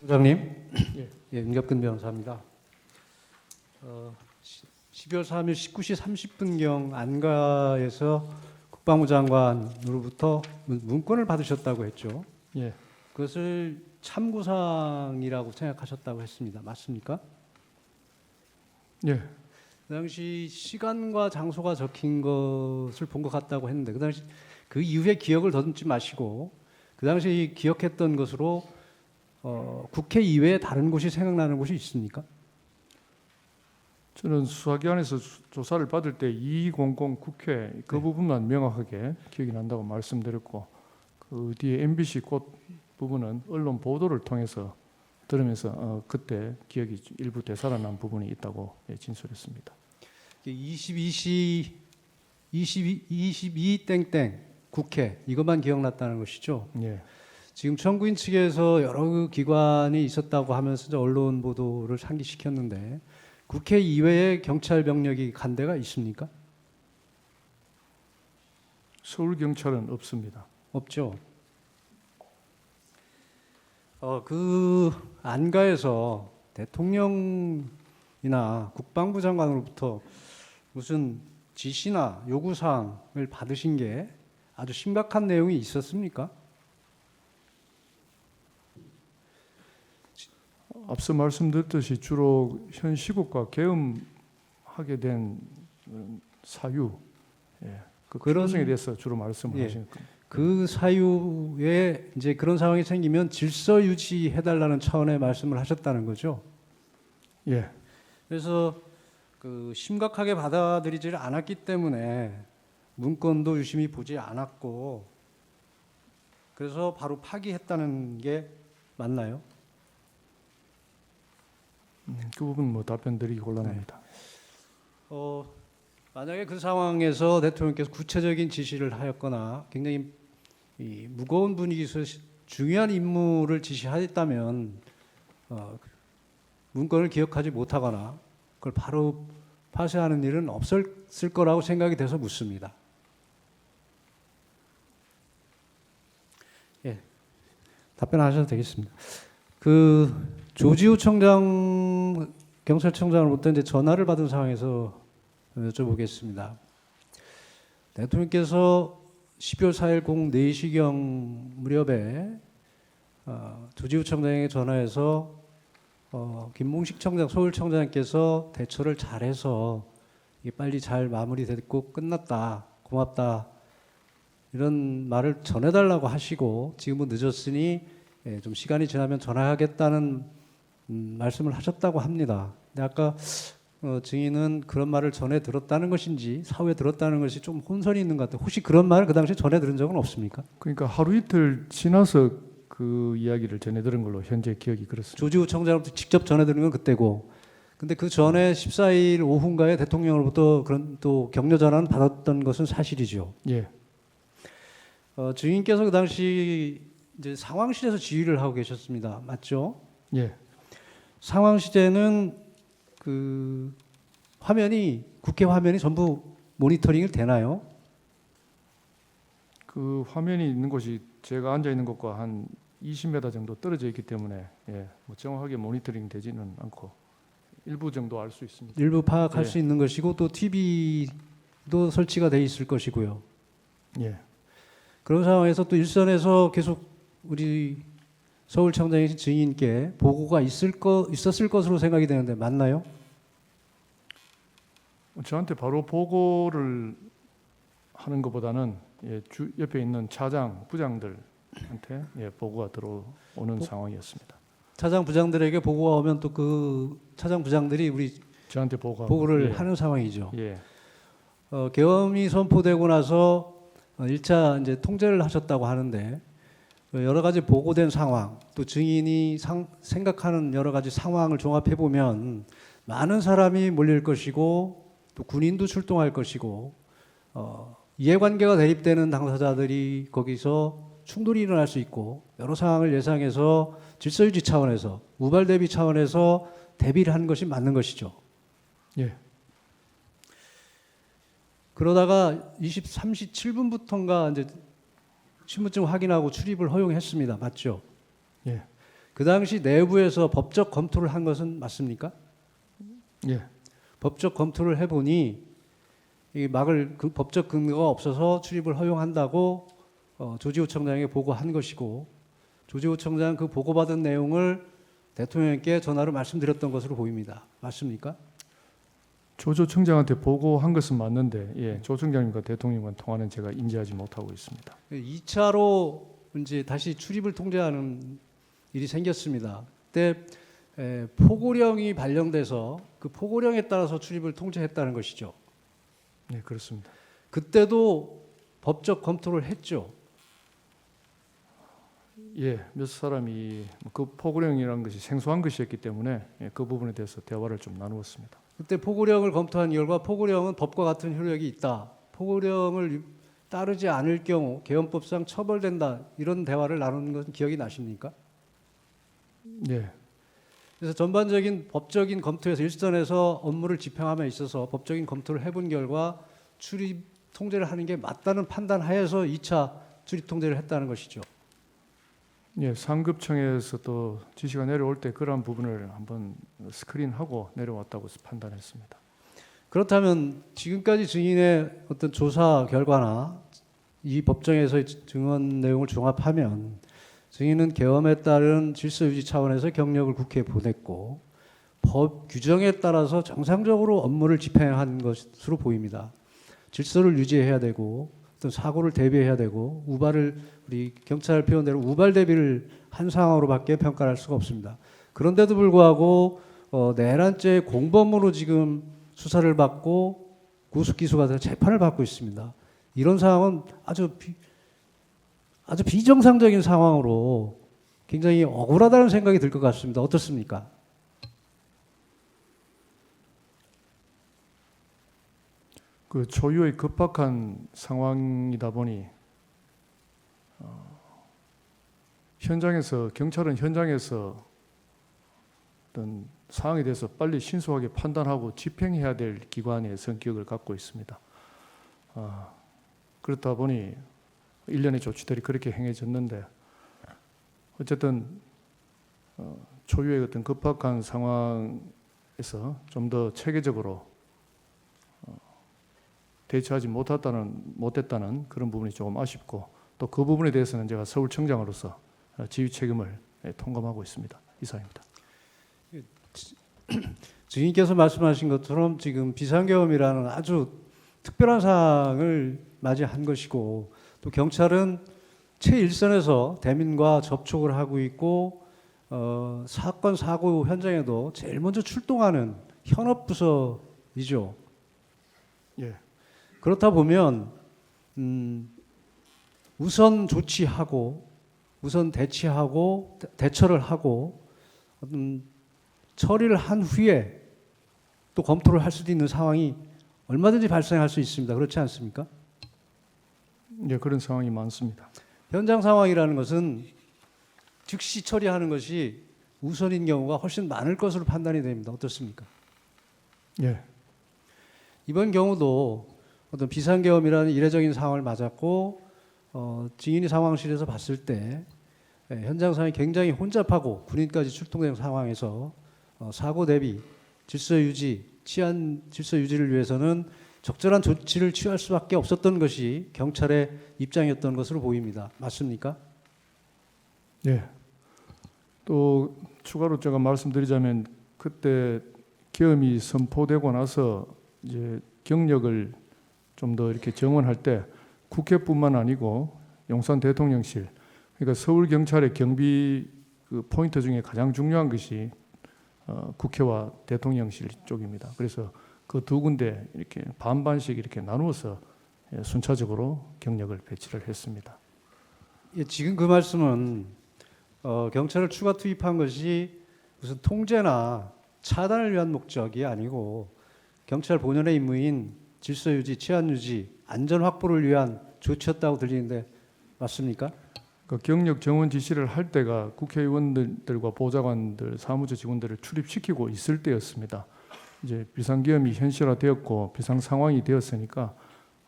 부장님, 예, 임갑근 변호사입니다. 12월 3일 19시 30분경 안가에서 국방부 장관으로부터 문건을 받으셨다고 했죠. 예, 그것을 참고사항이라고 생각하셨다고 했습니다. 맞습니까? 예, 그 당시 시간과 장소가 적힌 것을 본 것 같다고 했는데 그 당시 그 이후에 기억을 더듬지 마시고 그 당시 기억했던 것으로 국회 이외에 다른 곳이 생각나는 곳이 있습니까? 저는 수사기관에서 조사를 받을 때 2200 국회 그 네. 부분만 명확하게 기억이 난다고 말씀드렸고 그 뒤에 MBC 꽃 부분은 언론 보도를 통해서 들으면서 그때 기억이 일부 되살아난 부분이 있다고 진술했습니다. 22 땡땡 국회 이것만 기억났다는 것이죠. 예, 지금 청구인 측에서 여러 그 기관이 있었다고 하면서 이제 언론 보도를 상기시켰는데 국회 이외에 경찰 병력이 간 데가 있습니까? 서울 경찰은 없습니다. 없죠. 그 안가에서 대통령이나 국방부 장관으로부터 무슨 지시나 요구사항을 받으신 게 아주 심각한 내용이 있었습니까? 앞서 말씀드렸듯이 주로 현 시국과 계엄하게 된 사유, 그 그런- 필요성에 대해서 주로 말씀을 예. 하시는 겁니다. 그 사유에 이제 그런 상황이 생기면 질서 유지해달라는 차원의 말씀을 하셨다는 거죠. 예, 그래서 그 심각하게 받아들이질 않았기 때문에 문건도 유심히 보지 않았고 그래서 바로 파기했다는 게 맞나요? 그 부분 뭐 답변 드리기 곤란합니다. 만약에 그 상황에서 대통령께서 구체적인 지시를 하였거나 굉장히 이 무거운 분위기에서 중요한 임무를 지시하였다면 문건을 기억하지 못하거나 그걸 바로 파쇄하는 일은 없었을 거라고 생각이 돼서 묻습니다. 예, 답변하셔도 되겠습니다. 그 조지호 청장 경찰청장으로부터 이제 전화를 받은 상황에서 여쭤보겠습니다. 대통령께서 12월 4일 04시경 무렵에 조지호 청장에게 전화해서 김몽식 청장, 서울청장께서 대처를 잘해서 이게 빨리 잘 마무리됐고 끝났다, 고맙다 이런 말을 전해달라고 하시고 지금은 늦었으니 좀 시간이 지나면 전화하겠다는 말씀을 하셨다고 합니다. 근데 아까 증인은 그런 말을 전해 들었다는 것인지 사후에 들었다는 것이 좀 혼선이 있는 것 같아요. 혹시 그런 말을 그 당시에 전해 들은 적은 없습니까? 그러니까 하루 이틀 지나서 그 이야기를 전해 들은 걸로 현재 기억이 그렇습니다. 조지호 청장으로부터 직접 전해 들은 건 그때고 근데 그 전에 14일 오후인가에 대통령으로부터 그런 또 격려 전화는 받았던 것은 사실이죠. 예, 증인께서 그 당시 이제 상황실에서 지휘를 하고 계셨습니다. 맞죠? 예, 상황실에는 그 화면이 국회 화면이 전부 모니터링이 되나요? 그 화면이 있는 곳이 제가 앉아 있는 곳과 한 20m 정도 떨어져 있기 때문에 뭐 정확하게 모니터링 되지는 않고 일부 정도 알 수 있습니다. 일부 파악할 예. 수 있는 것이고 또 TV도 설치가 돼 있을 것이고요. 예, 그런 상황에서 또 일선에서 계속 우리 서울청장이신 증인께 보고가 있었을 것으로 생각이 되는데 맞나요? 저한테 바로 보고를 하는 것보다는 옆에 있는 차장, 부장들한테 보고가 들어오는 상황이었습니다. 차장 부장들에게 보고가 오면 또 그 차장 부장들이 우리 저한테 보고하고 보고를 하는 상황이죠. 예, 계엄이 선포되고 나서 1차 이제 통제를 하셨다고 하는데 여러 가지 보고된 상황, 또 증인이 생각하는 여러 가지 상황을 종합해 보면 많은 사람이 몰릴 것이고 또 군인도 출동할 것이고 이해관계가 대립되는 당사자들이 거기서 충돌이 일어날 수 있고 여러 상황을 예상해서 질서유지 차원에서 우발 대비 차원에서 대비를 하는 것이 맞는 것이죠. 예, 그러다가 3시 7분부터인가 이제 신분증 확인하고 출입을 허용했습니다. 맞죠? 예. 그 당시 내부에서 법적 검토를 한 것은 맞습니까? 예, 법적 검토를 해보니 이 막을 그 법적 근거가 없어서 출입을 허용한다고 조지호 청장에게 보고한 것이고, 조지호 청장 그 보고받은 내용을 대통령께 전화로 말씀드렸던 것으로 보입니다. 맞습니까? 조조 청장한테 보고한 것은 맞는데, 예, 조 청장님과 대통령과 통화는 제가 인지하지 못하고 있습니다. 2차로 이제 다시 출입을 통제하는 일이 생겼습니다. 그때 포고령이 발령돼서 그 포고령에 따라서 출입을 통제했다는 것이죠. 네, 그렇습니다. 그때도 법적 검토를 했죠. 예, 몇 사람이 그 포고령이라는 것이 생소한 것이었기 때문에 예, 그 부분에 대해서 대화를 좀 나누었습니다. 그때 포고령을 검토한 결과 포고령은 법과 같은 효력이 있다. 포고령을 따르지 않을 경우 개헌법상 처벌된다. 이런 대화를 나눈 것은 기억이 나십니까? 네, 그래서 전반적인 법적인 검토에서 일선에서 업무를 집행함에 있어서 법적인 검토를 해본 결과 출입 통제를 하는 게 맞다는 판단하에서 2차 출입 통제를 했다는 것이죠. 예, 상급청에서 또 지시가 내려올 때 그러한 부분을 한번 스크린하고 내려왔다고 판단했습니다. 그렇다면 지금까지 증인의 어떤 조사 결과나 이 법정에서의 증언 내용을 종합하면 증인은 계엄에 따른 질서 유지 차원에서 경력을 국회에 보냈고 법 규정에 따라서 정상적으로 업무를 집행한 것으로 보입니다. 질서를 유지해야 되고 어떤 사고를 대비해야 되고 우발을 우리 경찰 표현대로 우발 대비를 한 상황으로밖에 평가할 수가 없습니다. 그런데도 불구하고 내란죄 공범으로 지금 수사를 받고 구속 기소가 돼서 재판을 받고 있습니다. 이런 상황은 아주 비정상적인 상황으로 굉장히 억울하다는 생각이 들 것 같습니다. 어떻습니까? 그 초유의 급박한 상황이다 보니 현장에서 경찰은 현장에서 어떤 상황에 대해서 빨리 신속하게 판단하고 집행해야 될 기관의 성격을 갖고 있습니다. 그렇다 보니 일련의 조치들이 그렇게 행해졌는데 어쨌든 초유의 어떤 급박한 상황에서 좀 더 체계적으로 대처하지 못했다는 그런 부분이 조금 아쉽고 또 그 부분에 대해서는 제가 서울청장으로서 지휘 책임을 통감하고 있습니다. 이상입니다. 증인께서 말씀하신 것처럼 지금 비상계엄이라는 아주 특별한 상황을 맞이한 것이고 또 경찰은 최일선에서 대민과 접촉을 하고 있고 사건 사고 현장에도 제일 먼저 출동하는 현업 부서이죠. 예. 그렇다 보면 우선 조치하고 우선 대치하고 대처를 하고 처리를 한 후에 또 검토를 할 수도 있는 상황이 얼마든지 발생할 수 있습니다. 그렇지 않습니까? 예, 그런 상황이 많습니다. 현장 상황이라는 것은 즉시 처리하는 것이 우선인 경우가 훨씬 많을 것으로 판단이 됩니다. 어떻습니까? 예. 이번 경우도 어떤 비상계엄이라는 이례적인 상황을 맞았고 증인이 상황실에서 봤을 때 현장 상황이 굉장히 혼잡하고 군인까지 출동된 상황에서 사고 대비, 질서 유지, 치안 질서 유지를 위해서는 적절한 조치를 취할 수밖에 없었던 것이 경찰의 입장이었던 것으로 보입니다. 맞습니까? 예. 또 추가로 제가 말씀드리자면 그때 계엄이 선포되고 나서 이제 경력을 좀 더 이렇게 정원할 때 국회뿐만 아니고 용산 대통령실, 그러니까 서울 경찰의 경비 그 포인트 중에 가장 중요한 것이 국회와 대통령실 쪽입니다. 그래서 그 두 군데 이렇게 반반씩 이렇게 나누어서 순차적으로 경력을 배치를 했습니다. 예, 지금 그 말씀은 경찰을 추가 투입한 것이 무슨 통제나 차단을 위한 목적이 아니고 경찰 본연의 임무인 질서 유지, 치안 유지, 안전 확보를 위한 조치였다고 들리는데 맞습니까? 그 경력 정원 지시를 할 때가 국회의원들과 보좌관들, 사무처 직원들을 출입시키고 있을 때였습니다. 이제 비상계엄이 현실화되었고 비상 상황이 되었으니까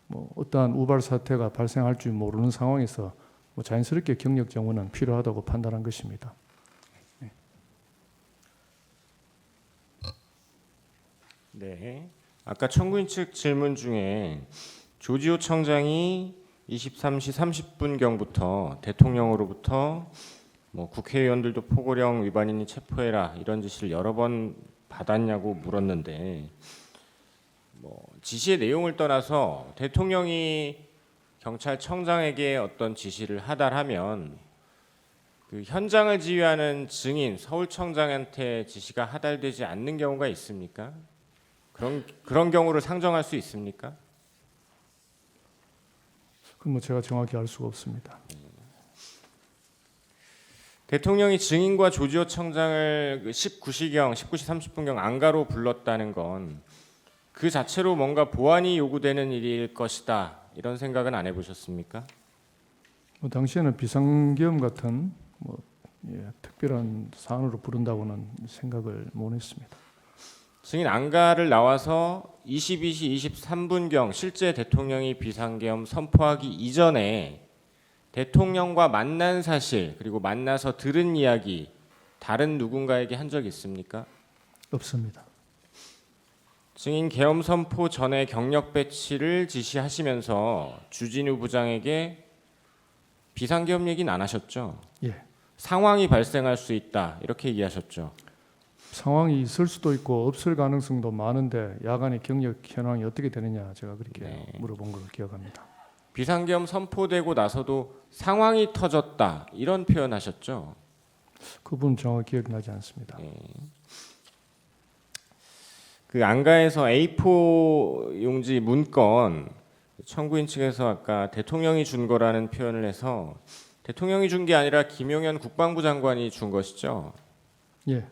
뭐 어떠한 우발 사태가 발생할 줄 모르는 상황에서 뭐 자연스럽게 경력 정원은 필요하다고 판단한 것입니다. 네. 네. 아까 청구인 측 질문 중에 조지호 청장이 23시 30분경부터 대통령으로부터 뭐 국회의원들도 포고령 위반이니 체포해라 이런 지시를 여러 번 받았냐고 물었는데 뭐 지시의 내용을 떠나서 대통령이 경찰청장에게 어떤 지시를 하달하면 그 현장을 지휘하는 증인 서울청장한테 지시가 하달되지 않는 경우가 있습니까? 그런 경우를 상정할 수 있습니까? 그건 뭐 제가 정확히 알 수가 없습니다. 대통령이 증인과 조지호 청장을 19시 30분경 안가로 불렀다는 건 그 자체로 뭔가 보완이 요구되는 일일 것이다 이런 생각은 안 해보셨습니까? 뭐 당시에는 비상계엄 같은 뭐 특별한 사안으로 부른다고는 생각을 못 했습니다. 증인 안가를 나와서 22시 23분경 실제 대통령이 비상계엄 선포하기 이전에 대통령과 만난 사실 그리고 만나서 들은 이야기 다른 누군가에게 한 적 있습니까? 없습니다. 증인 계엄 선포 전에 경력 배치를 지시하시면서 주진우 부장에게 비상계엄 얘기는 안 하셨죠? 예. 상황이 발생할 수 있다 이렇게 얘기하셨죠? 상황이 있을 수도 있고 없을 가능성도 많은데 야간의 경력 현황이 어떻게 되느냐 제가 그렇게 네. 물어본 걸 기억합니다. 비상계엄 선포되고 나서도 상황이 터졌다 이런 표현하셨죠? 그 부분 정확히 기억나지 않습니다. 네. 그 안가에서 A4 용지 문건 청구인 측에서 아까 대통령이 준 거라는 표현을 해서 대통령이 준 게 아니라 김용현 국방부 장관이 준 것이죠. 예.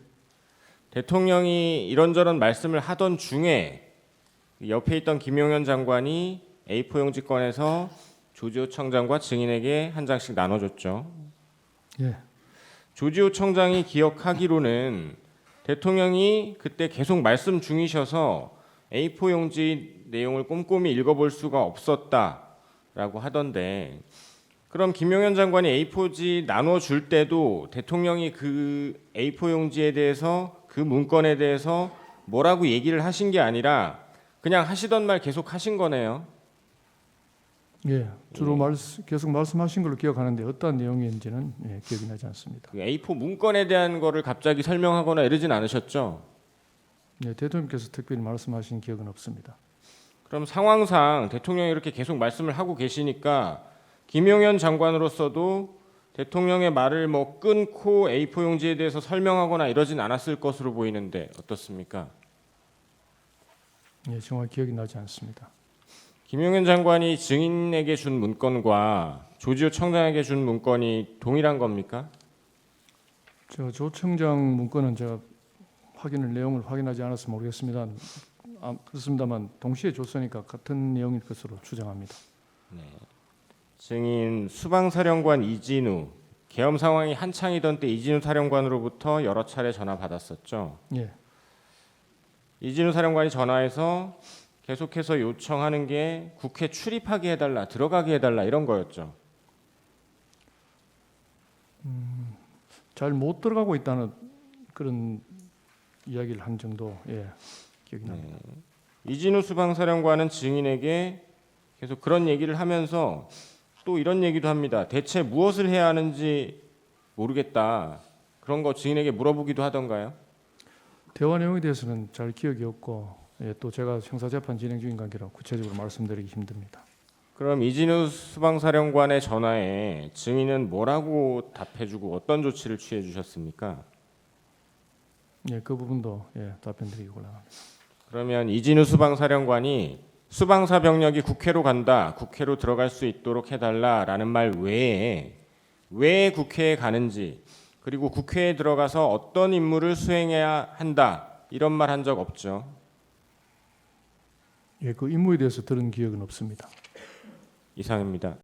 대통령이 이런저런 말씀을 하던 중에 옆에 있던 김용현 장관이 A4 용지 꺼내서 조지호 청장과 증인에게 한 장씩 나눠줬죠. 예. 조지호 청장이 기억하기로는 대통령이 그때 계속 말씀 중이셔서 A4 용지 내용을 꼼꼼히 읽어볼 수가 없었다라고 하던데 그럼 김용현 장관이 A4지 나눠줄 때도 대통령이 그 A4 용지에 대해서 그 문건에 대해서 뭐라고 얘기를 하신 게 아니라 그냥 하시던 말 계속 하신 거네요. 예. 주로 계속 말씀하신 걸로 기억하는데 어떠한 내용인지는 기억이 나지 않습니다. 그 A4 문건에 대한 거를 갑자기 설명하거나 이러진 않으셨죠? 네, 대통령께서 특별히 말씀하신 기억은 없습니다. 그럼 상황상 대통령이 이렇게 계속 말씀을 하고 계시니까 김용현 장관으로서도 대통령의 말을 뭐 끊고 A4 용지에 대해서 설명하거나 이러진 않았을 것으로 보이는데 어떻습니까? 예, 정확히 기억이 나지 않습니다. 김용현 장관이 증인에게 준 문건과 조지호 청장에게 준 문건이 동일한 겁니까? 조 청장 문건은 제가 내용을 확인하지 않아서 모르겠습니다. 그렇습니다만 동시에 줬으니까 같은 내용일 것으로 추정합니다. 증인 수방사령관 이진우 계엄 상황이 한창이던 때 이진우 사령관으로부터 여러 차례 전화 받았었죠. 예. 이진우 사령관이 전화해서 계속해서 요청하는 게 국회 출입하게 해달라, 들어가게 해달라 이런 거였죠. 잘 못 들어가고 있다는 그런 이야기를 한 정도 기억이 납니다. 이진우 수방사령관은 증인에게 계속 그런 얘기를 하면서 또 이런 얘기도 합니다. 대체 무엇을 해야 하는지 모르겠다. 그런 거 증인에게 물어보기도 하던가요? 대화 내용에 대해서는 잘 기억이 없고 또 제가 형사재판 진행 중인 관계라 구체적으로 말씀드리기 힘듭니다. 그럼 이진우 수방사령관의 전화에 증인은 뭐라고 답해주고 어떤 조치를 취해 주셨습니까? 예, 그 부분도 답변드리기 곤란합니다. 그러면 이진우 수방사령관이 수방사 병력이 국회로 간다, 국회로 들어갈 수 있도록 해달라라는 말 외에 왜 국회에 가는지 그리고 국회에 들어가서 어떤 임무를 수행해야 한다 이런 말 한 적 없죠. 예, 그 임무에 대해서 들은 기억은 없습니다. 이상입니다.